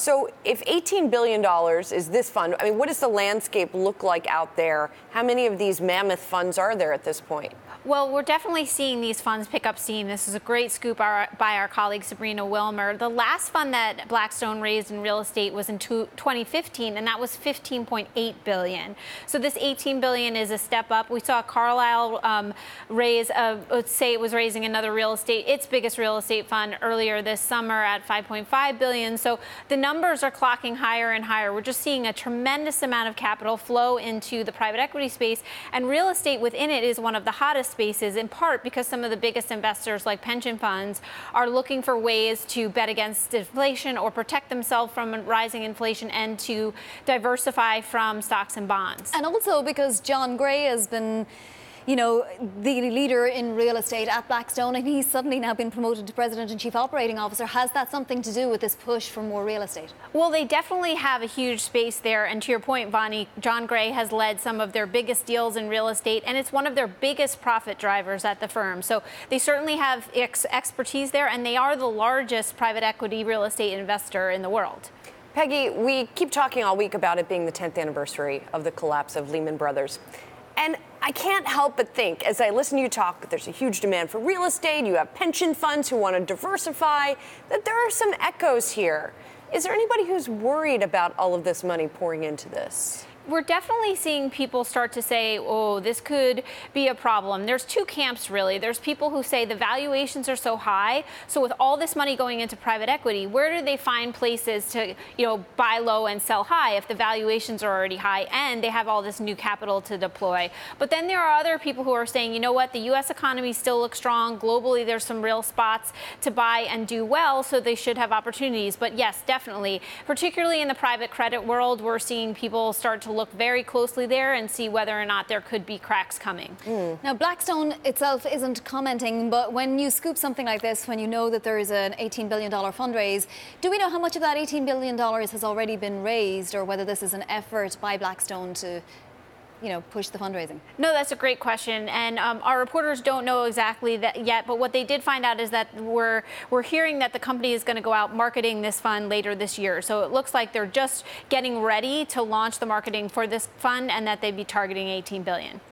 So if $18 billion is this fund, I mean, what does the landscape look like out there? How many of these mammoth funds are there at this point? Well, we're definitely seeing these funds pick up steam. This is a great scoop by our colleague Sabrina Wilmer. The last fund that Blackstone raised in real estate was in 2015, and that was $15.8 billion. So this $18 billion is a step up. We saw Carlyle raise, say it was raising another its biggest real estate fund earlier this summer at $5.5 billion. So the numbers are clocking higher and higher. We're just seeing a tremendous amount of capital flow into the private equity space, and real estate within it is one of the hottest spaces, in part because some of the biggest investors like pension funds are looking for ways to bet against inflation or protect themselves from rising inflation and to diversify from stocks and bonds. And also because John Gray has been, the leader in real estate at Blackstone, and he's suddenly now been promoted to President and Chief Operating Officer. Has that something to do with this push for more real estate? Well, they definitely have a huge space there. And to your point, Bonnie, John Gray has led some of their biggest deals in real estate, and it's one of their biggest profit drivers at the firm. So they certainly have expertise there, and they are the largest private equity real estate investor in the world. Peggy, we keep talking all week about it being the 10th anniversary of the collapse of Lehman Brothers. And I can't help but think, as I listen to you talk, there's a huge demand for real estate. You have pension funds who want to diversify, that there are some echoes here. Is there anybody who's worried about all of this money pouring into this? We're definitely seeing people start to say, oh, this could be a problem. There's two camps, really. There's people who say the valuations are so high, so with all this money going into private equity, where do they find places to, buy low and sell high if the valuations are already high and they have all this new capital to deploy? But then there are other people who are saying, you know what, the U.S. economy still looks strong. Globally, there's some real spots to buy and do well, so they should have opportunities. But yes, definitely, particularly in the private credit world, we're seeing people start to look very closely there and see whether or not there could be cracks coming. Now, Blackstone itself isn't commenting, but when you scoop something like this, when you know that there is an $18 billion fundraise, do we know how much of that $18 billion has already been raised, or whether this is an effort by Blackstone to push the fundraising? No, that's a great question, and our reporters don't know exactly that yet, but what they did find out is that we're hearing that the company is going to go out marketing this fund later this year. So it looks like they're just getting ready to launch the marketing for this fund, and that they'd be targeting $18 billion.